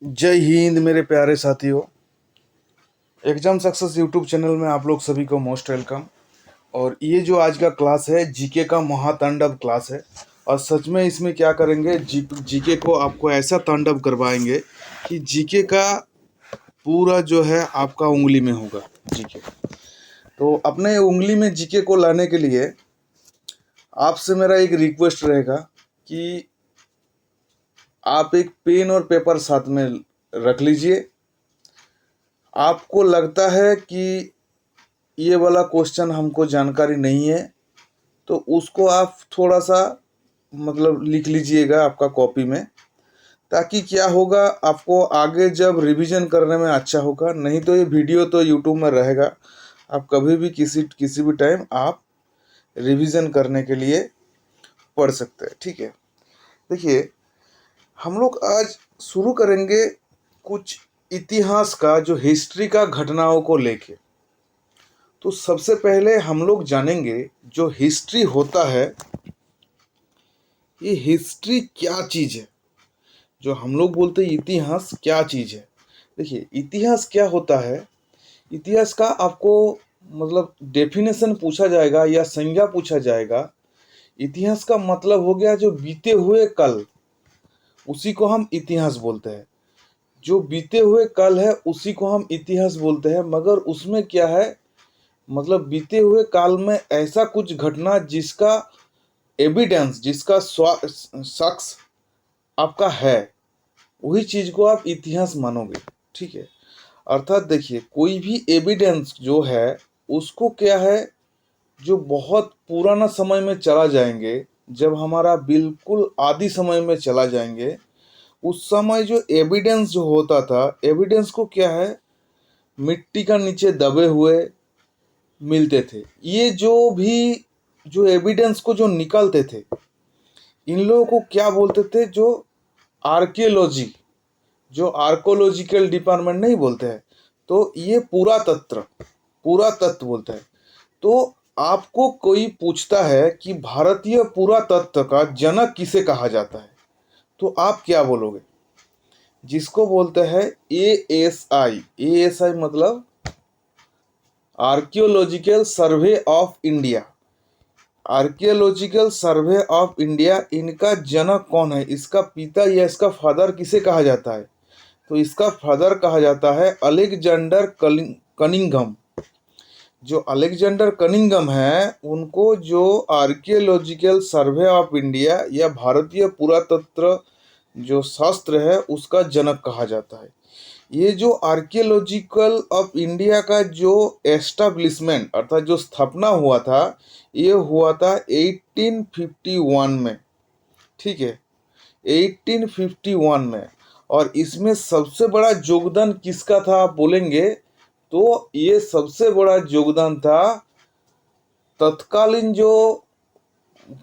जय हिंद मेरे प्यारे साथियों। एग्जाम सक्सेस यूट्यूब चैनल में आप लोग सभी को मोस्ट वेलकम। और ये जो आज का क्लास है जीके का महातांडव क्लास है। और सच में इसमें क्या करेंगे, जीके को आपको ऐसा तांडव करवाएंगे कि जीके का पूरा जो है आपका उंगली में होगा जीके। तो अपने उंगली में जीके को लाने के लिए आपसे मेरा एक रिक्वेस्ट रहेगा कि आप एक पेन और पेपर साथ में रख लीजिए। आपको लगता है कि ये वाला क्वेश्चन हमको जानकारी नहीं है तो उसको आप थोड़ा सा लिख लीजिएगा आपका कॉपी में, ताकि क्या होगा आपको आगे जब रिवीजन करने में अच्छा होगा। नहीं तो ये वीडियो तो यूट्यूब में रहेगा, आप कभी भी किसी भी टाइम आप रिवीजन करने के लिए पढ़ सकते हैं। ठीक है, देखिए हम लोग आज शुरू करेंगे कुछ इतिहास का, जो हिस्ट्री का घटनाओं को लेके। तो सबसे पहले हम लोग जानेंगे जो हिस्ट्री होता है, ये हिस्ट्री क्या चीज़ है। जो हम लोग बोलते हैं इतिहास क्या चीज़ है। देखिए इतिहास क्या होता है, इतिहास का आपको डेफिनेशन पूछा जाएगा या संज्ञा पूछा जाएगा। इतिहास का मतलब हो गया जो बीते हुए कल, उसी को हम इतिहास बोलते हैं। जो बीते हुए कल है उसी को हम इतिहास बोलते हैं। मगर उसमें क्या है, बीते हुए काल में ऐसा कुछ घटना जिसका एविडेंस, जिसका साक्ष्य आपका है, वही चीज को आप इतिहास मानोगे। ठीक है, अर्थात देखिए कोई भी एविडेंस जो है उसको क्या है, जो बहुत पुराना समय में चला जाएंगे, जब हमारा बिल्कुल आदि समय में चला जाएंगे, उस समय जो एविडेंस जो होता था, एविडेंस को क्या है, मिट्टी का नीचे दबे हुए मिलते थे। ये जो एविडेंस को जो निकालते थे, इन लोगों को क्या बोलते थे, जो आर्कियोलॉजी, जो आर्कोलॉजिकल डिपार्टमेंट नहीं बोलते हैं, तो ये पुरातत्व बोलते हैं। तो आपको कोई पूछता है कि भारतीय पुरातत्व का जनक किसे कहा जाता है, तो आप क्या बोलोगे? जिसको बोलते हैं एएसआई। एएसआई मतलब archaeological survey of India. Archaeological survey of India, इनका जनक कौन है, इसका पिता या इसका फादर किसे कहा जाता है? तो इसका फादर कहा जाता है अलेक्जेंडर कनिंघम। जो अलेक्जेंडर कनिंघम है, उनको जो आर्कियोलॉजिकल सर्वे ऑफ इंडिया या भारतीय पुरातत्व जो शास्त्र है उसका जनक कहा जाता है। ये जो आर्कियोलॉजिकल ऑफ इंडिया का जो एस्टेब्लिशमेंट अर्थात जो स्थापना हुआ था, ये हुआ था 1851 में। ठीक है, 1851 में। और इसमें सबसे बड़ा योगदान किसका था आप बोलेंगे, तो ये सबसे बड़ा योगदान था तत्कालीन जो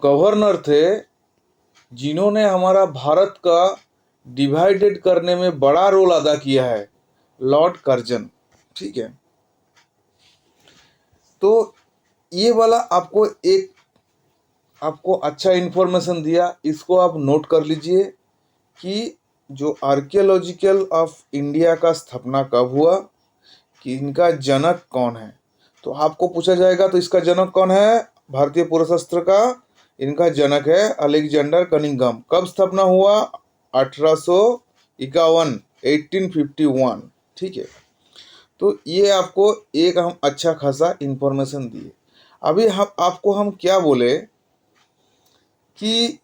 गवर्नर थे, जिन्होंने हमारा भारत का डिवाइडेड करने में बड़ा रोल अदा किया है, लॉर्ड कर्जन। ठीक है, तो ये वाला आपको अच्छा इन्फॉर्मेशन दिया, इसको आप नोट कर लीजिए कि जो आर्कियोलॉजिकल ऑफ इंडिया का स्थापना कब हुआ, कि इनका जनक कौन है। तो आपको पूछा जाएगा तो इसका जनक कौन है, भारतीय पुराशास्त्र का इनका जनक है अलेक्जेंडर कनिंघम। कब स्थापना हुआ, 1851, 1851। ठीक है, तो ये आपको एक हम अच्छा खासा इंफॉर्मेशन दिए। अभी हम क्या बोले कि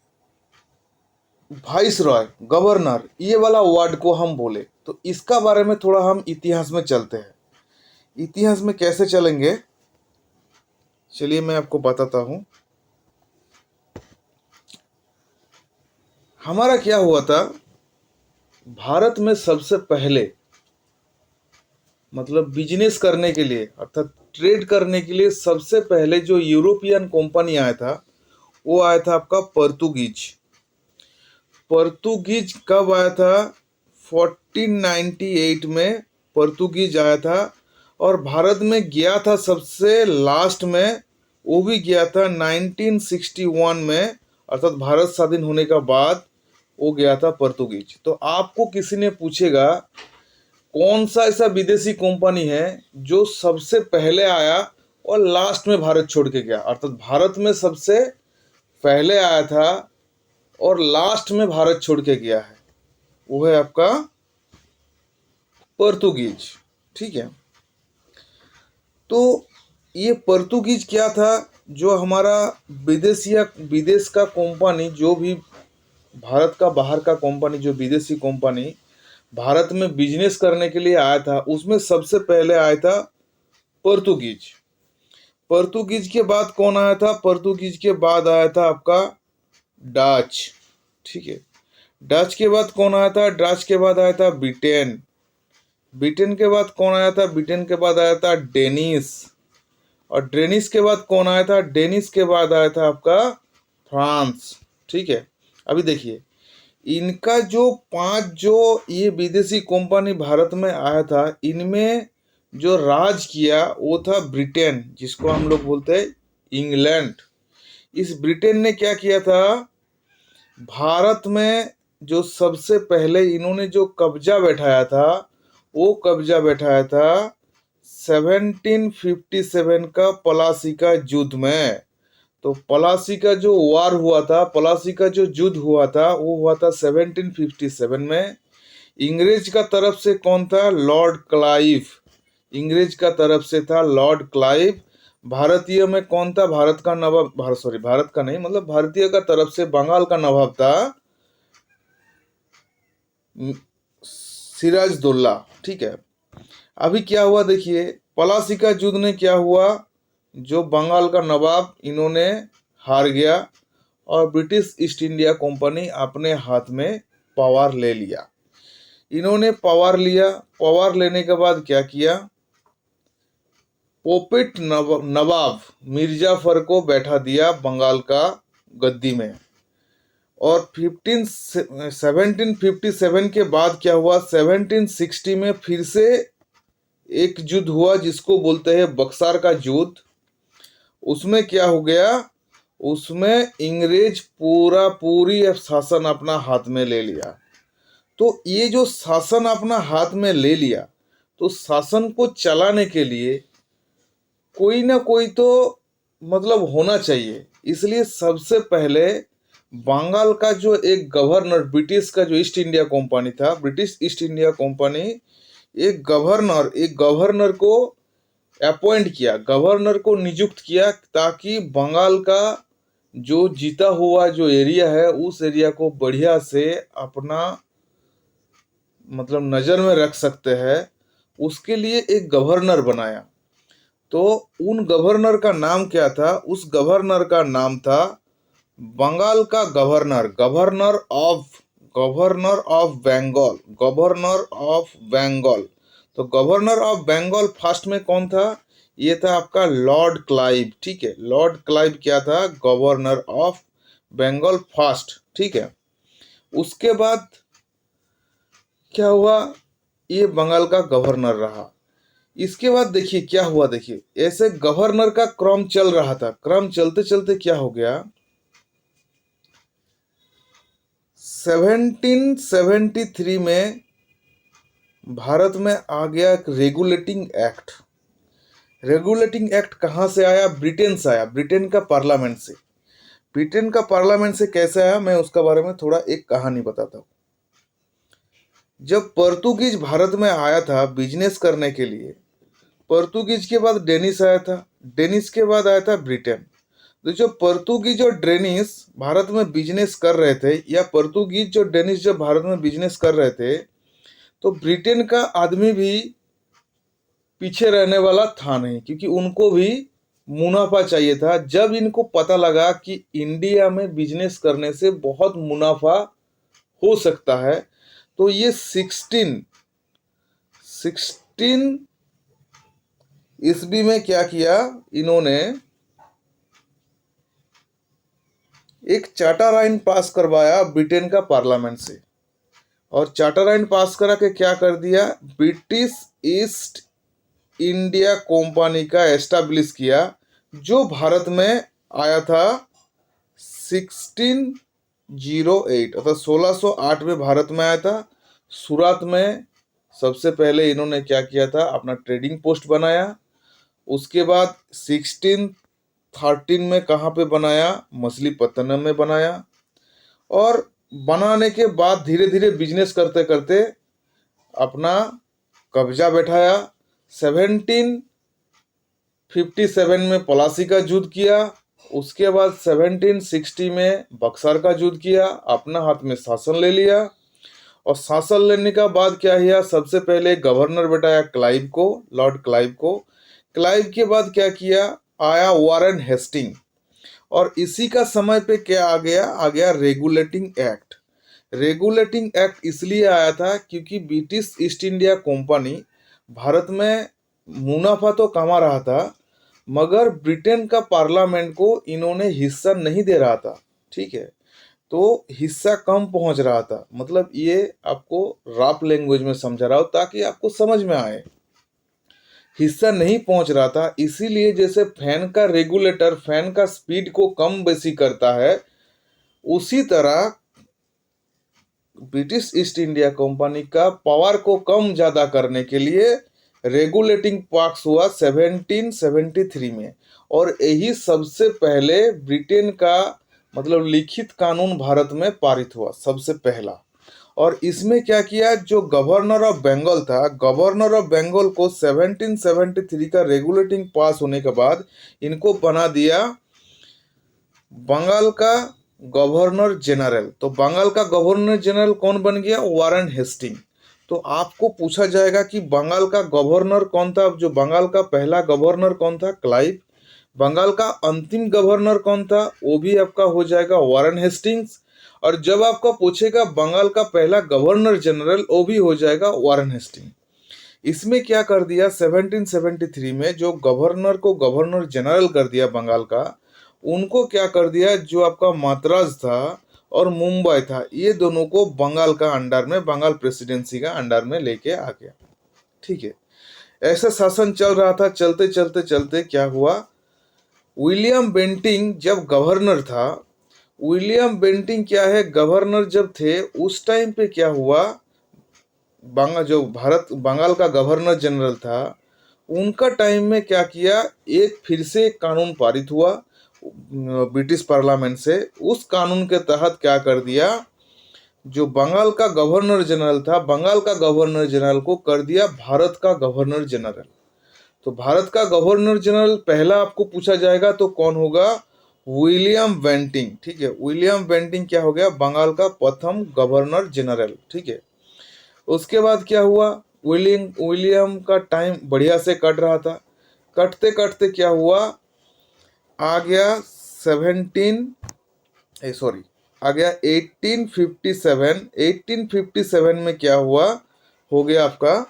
वाइस रॉय, गवर्नर, ये वाला वर्ड को हम बोले, तो इसका बारे में थोड़ा हम इतिहास में चलते हैं। इतिहास में कैसे चलेंगे, चलिए मैं आपको बताता हूं। हमारा क्या हुआ था, भारत में सबसे पहले बिजनेस करने के लिए अर्थात ट्रेड करने के लिए सबसे पहले जो यूरोपियन कंपनी आया था, वो आया था आपका पोर्तुगीज। पोर्तुगीज कब आया था, 1498 में पोर्तुगीज आया था। और भारत में गया था सबसे लास्ट में, वो भी गया था 1961 में, अर्थात भारत स्वाधीन होने के बाद वो गया था पोर्तुगीज। तो आपको किसी ने पूछेगा कौन सा ऐसा विदेशी कंपनी है जो सबसे पहले आया और लास्ट में भारत छोड़ के गया, अर्थात भारत में सबसे पहले आया था और लास्ट में भारत छोड़ के गया है, वो है आपका पोर्तुगीज। ठीक है, तो ये पोर्तुगीज क्या था, जो हमारा विदेश का कंपनी, जो भी भारत का बाहर का कंपनी, जो विदेशी कंपनी भारत में बिजनेस करने के लिए आया था, उसमें सबसे पहले आया था पोर्तुगीज। पोर्तुगीज के बाद कौन आया था? पोर्तुगीज के बाद आया था आपका डच। ठीक है, डच के बाद कौन आया था? डच के बाद आया था ब्रिटेन। ब्रिटेन के बाद कौन आया था? ब्रिटेन के बाद आया था डेनिस। और डेनिस के बाद कौन आया था? डेनिस के बाद आया था आपका फ्रांस। ठीक है, अभी देखिए इनका जो ये विदेशी कंपनी भारत में आया था, इनमें जो राज किया वो था ब्रिटेन, जिसको हम लोग बोलते हैं इंग्लैंड। इस ब्रिटेन ने क्या किया था? भारत में जो सबसे पहले इन्होंने जो कब्जा बैठाया था, वो कब्जा बैठाया था 1757 का प्लासी का युद्ध में। तो प्लासी का जो वार हुआ था, प्लासी का जो युद्ध हुआ था, वो हुआ था 1757 में। इंग्रेज का तरफ से कौन था? Lord Clive. इंग्रेज का तरफ से था लॉर्ड क्लाइव। भारतीय में कौन था? भारत का नवाब, भारत का नहीं, मतलब भारतीय का तरफ से बंगाल का नवाब था सिराजदौल्ला। ठीक है, अभी क्या हुआ देखिए, प्लासी का युद्ध ने क्या हुआ, जो बंगाल का नवाब इन्होंने हार गया और ब्रिटिश ईस्ट इंडिया कंपनी अपने हाथ में पावर ले लिया। इन्होंने पावर लिया, पावर लेने के बाद क्या किया, पोपिट नवाब मिर्जाफर को बैठा दिया बंगाल का गद्दी में। और 1757 के बाद क्या हुआ, 1760 में फिर से एक युद्ध हुआ जिसको बोलते हैं बक्सर का युद्ध। उसमें क्या हो गया, उसमें इंग्रेज पूरी शासन अपना हाथ में ले लिया। तो ये जो शासन अपना हाथ में ले लिया, तो शासन को चलाने के लिए कोई ना कोई तो मतलब होना चाहिए। इसलिए सबसे पहले बंगाल का जो एक गवर्नर, ब्रिटिश का जो ईस्ट इंडिया कंपनी था, ब्रिटिश ईस्ट इंडिया कंपनी एक गवर्नर को अपॉइंट किया, गवर्नर को नियुक्त किया, ताकि बंगाल का जो जीता हुआ जो एरिया है, उस एरिया को बढ़िया से अपना मतलब नज़र में रख सकते हैं। उसके लिए एक गवर्नर बनाया। तो उन गवर्नर का नाम क्या था? उस गवर्नर का नाम था बंगाल का governor, governor of Bengal, governor of Bengal. तो गवर्नर ऑफ बंगाल फर्स्ट में कौन था? ये था आपका लॉर्ड क्लाइव। ठीक है, लॉर्ड क्लाइव क्या था? Governor of Bengal first. ठीक है, उसके बाद क्या हुआ, ये बंगाल का गवर्नर रहा। इसके बाद देखिए क्या हुआ, देखिए ऐसे गवर्नर का क्रम चल रहा था, क्रम चलते चलते क्या हो गया, 1773 में भारत में आ गया एक रेगुलेटिंग एक्ट। रेगुलेटिंग एक्ट कहाँ से आया? ब्रिटेन से आया, ब्रिटेन का पार्लियामेंट से। ब्रिटेन का पार्लियामेंट से कैसे आया, मैं उसका बारे में थोड़ा एक कहानी बताता हूँ। जब पोर्तुगीज भारत में आया था बिजनेस करने के लिए, पोर्तुगीज के बाद डेनिस आया था, डेनिस के बाद आया था ब्रिटेन। तो जो पोर्तुगीज और डेनिस भारत में बिजनेस कर रहे थे, या पोर्तुगीज और डेनिस जब भारत में बिजनेस कर रहे थे, तो ब्रिटेन का आदमी भी पीछे रहने वाला था नहीं, क्योंकि उनको भी मुनाफा चाहिए था। जब इनको पता लगा कि इंडिया में बिजनेस करने से बहुत मुनाफा हो सकता है, तो ये 16 ईस्वी में क्या किया, इन्होंने एक चार्टर आइन पास करवाया ब्रिटेन का पार्लियामेंट से। और चार्टर आइन पास करा के क्या कर दिया, ब्रिटिश ईस्ट इंडिया कंपनी का एस्टैब्लिश किया, जो भारत में आया था 1608 अर्थात 1608 में भारत में आया था। सूरत में सबसे पहले इन्होंने क्या किया था, अपना ट्रेडिंग पोस्ट बनाया। उसके बाद 1613 में कहाँ पे बनाया, मछलीपट्टनम में बनाया। और बनाने के बाद धीरे धीरे बिजनेस करते करते अपना कब्जा बैठाया। 1757 में पलासी का युद्ध किया। उसके बाद 1760 में बक्सर का युद्ध किया, अपना हाथ में शासन ले लिया। और शासन लेने का बाद क्या किया, सबसे पहले गवर्नर बैठाया क्लाइव को, लॉर्ड क्लाइव को। क्लाइव के बाद क्या किया, आया वारेन हेस्टिंग। और इसी का समय पे क्या आ गया रेगुलेटिंग एक्ट। रेगुलेटिंग एक्ट इसलिए आया था क्योंकि British east India company Bharat में मुनाफा तो कमा रहा था, मगर ब्रिटेन का पार्लियामेंट को इन्होंने हिस्सा नहीं दे रहा था। ठीक है, तो हिस्सा कम पहुंच रहा था। मतलब ये आपको रफ लैंग्वेज में समझा रहा हूं ताकि आपको समझ में आए। हिस्सा नहीं पहुंच रहा था, इसीलिए जैसे फैन का रेगुलेटर फैन का स्पीड को कम बेसी करता है, उसी तरह ब्रिटिश ईस्ट इंडिया कंपनी का पावर को कम ज्यादा करने के लिए रेगुलेटिंग पास हुआ 1773 में। और यही सबसे पहले ब्रिटेन का मतलब लिखित कानून भारत में पारित हुआ सबसे पहला। और इसमें क्या किया, जो गवर्नर ऑफ बंगाल था, गवर्नर ऑफ बंगाल को 1773 का रेगुलेटिंग पास होने के बाद इनको बना दिया बंगाल का गवर्नर जनरल। तो बंगाल का गवर्नर जनरल कौन बन गया, वारेन हेस्टिंग। तो आपको पूछा जाएगा कि बंगाल का गवर्नर कौन था। जो बंगाल का पहला गवर्नर कौन था, क्लाइव। बंगाल का अंतिम गवर्नर कौन था, वो भी आपका हो जाएगा वारेन हेस्टिंग्स। और जब आपका पूछेगा बंगाल का पहला गवर्नर जनरल, वो भी हो जाएगा वारेन हेस्टिंग। इसमें क्या कर दिया, 1773 में जो गवर्नर को गवर्नर जनरल कर दिया बंगाल का, उनको क्या कर दिया, जो आपका मद्रास था और मुंबई था, ये दोनों को बंगाल का अंडर में, बंगाल प्रेसिडेंसी का अंडर में लेके आ गया। ठीक है, ऐसा शासन चल रहा था। चलते चलते चलते क्या हुआ, विलियम बेंटिंग जब गवर्नर था, विलियम बेंटिंग क्या है, गवर्नर जब थे उस टाइम पे क्या हुआ, जो बंगाल का गवर्नर जनरल था, उनका टाइम में क्या किया, एक फिर से एक कानून पारित हुआ ब्रिटिश पार्लियामेंट से। उस कानून के तहत क्या कर दिया, जो बंगाल का गवर्नर जनरल था, बंगाल का गवर्नर जनरल को कर दिया भारत का गवर्नर जनरल। तो भारत का गवर्नर जनरल पहला आपको पूछा जाएगा तो कौन होगा, विलियम बेंटिंग। ठीक है, विलियम बेंटिंग क्या हो गया, बंगाल का प्रथम गवर्नर जनरल। ठीक है, उसके बाद क्या हुआ, विलियम का टाइम बढ़िया से कट रहा था। कटते कटते क्या हुआ, आ गया 1857 में क्या हुआ, हो गया आपका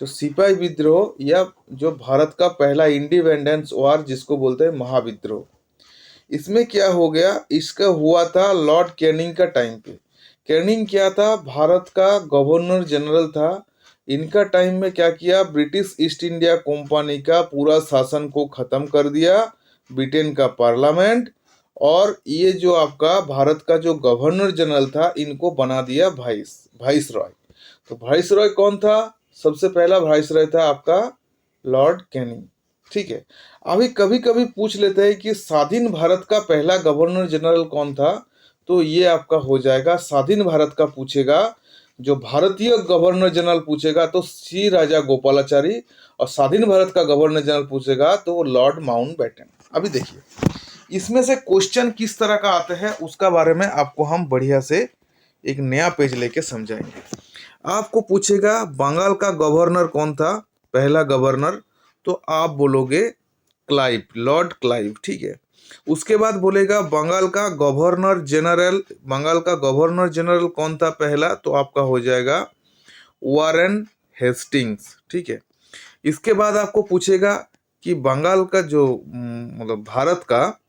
जो सिपाही विद्रोह, या जो भारत का पहला इंडिपेंडेंस वार जिसको बोलते हैं महाविद्रोह। इसमें क्या हो गया, इसका हुआ था लॉर्ड कैनिंग का टाइम पे। कैनिंग क्या था, भारत का गवर्नर जनरल था। इनका टाइम में क्या किया, ब्रिटिश ईस्ट इंडिया कंपनी का पूरा शासन को खत्म कर दिया, ब्रिटेन का पार्लियामेंट। और ये जो आपका भारत का जो गवर्नर जनरल था, इनको बना दिया वाइस रॉय। तो वाइस रॉय कौन था, सबसे पहला वाइस रॉय था आपका लॉर्ड कैनिंग। ठीक है, अभी कभी कभी पूछ लेते हैं कि स्वाधीन भारत का पहला गवर्नर जनरल कौन था, तो ये आपका हो जाएगा स्वाधीन भारत का पूछेगा, जो भारतीय गवर्नर जनरल पूछेगा तो सी राजा गोपालाचारी, और स्वाधीन भारत का गवर्नर जनरल पूछेगा तो लॉर्ड माउंटबेटन। अभी देखिए इसमें से क्वेश्चन किस तरह का आता है, उसका बारे में आपको हम बढ़िया से एक नया पेज लेके समझाएंगे। आपको पूछेगा बंगाल का गवर्नर कौन था, पहला गवर्नर, तो आप बोलोगे क्लाइव, लॉर्ड क्लाइव। ठीक है, उसके बाद बोलेगा बंगाल का गवर्नर जनरल, बंगाल का गवर्नर जनरल कौन था पहला, तो आपका हो जाएगा वारेन हेस्टिंग्स। ठीक है, इसके बाद आपको पूछेगा कि बंगाल का जो मतलब भारत का,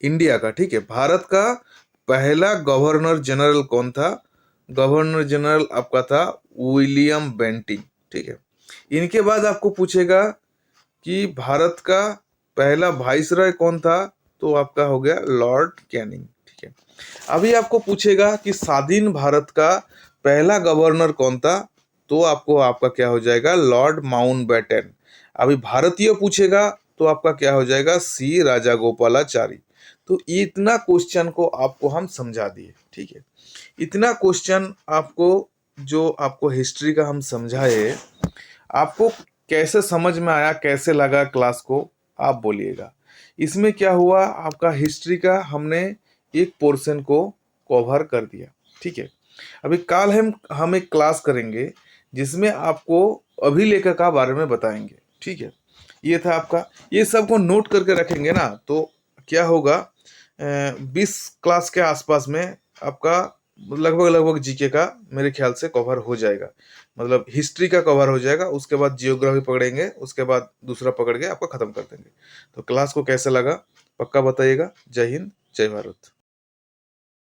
इंडिया का, ठीक है, भारत का पहला गवर्नर जनरल कौन था, गवर्नर जनरल आपका था विलियम बेंटिंग। ठीक है, इनके बाद आपको पूछेगा कि भारत का पहला वाइसरॉय कौन था, तो आपका हो गया लॉर्ड कैनिंग। ठीक है, अभी आपको पूछेगा कि स्वाधीन भारत का पहला गवर्नर कौन था, तो आपको आपका क्या हो जाएगा, लॉर्ड माउंटबेटन। अभी भारतीय पूछेगा तो आपका क्या हो जाएगा, सी राजागोपालाचारी। तो इतना क्वेश्चन को आपको हम समझा दिए, ठीक है। इतना क्वेश्चन आपको, जो आपको हिस्ट्री का हम समझाए, आपको कैसे समझ में आया, कैसे लगा क्लास को, आप बोलिएगा। इसमें क्या हुआ, आपका हिस्ट्री का हमने एक पोर्शन को कवर कर दिया, ठीक है। अभी कल हम एक क्लास करेंगे जिसमें आपको अभिलेख का बारे में बताएंगे, ठीक है। ये था आपका, ये सबको नोट करके रखेंगे ना, तो क्या होगा, 20 क्लास के आसपास में आपका लगभग लगभग जीके का मेरे ख्याल से कवर हो जाएगा। मतलब हिस्ट्री का कवर हो जाएगा, उसके बाद जियोग्राफी पकड़ेंगे, उसके बाद दूसरा पकड़ के आपको खत्म कर देंगे। तो क्लास को कैसे लगा पक्का बताइएगा। जय हिंद, जय भारत।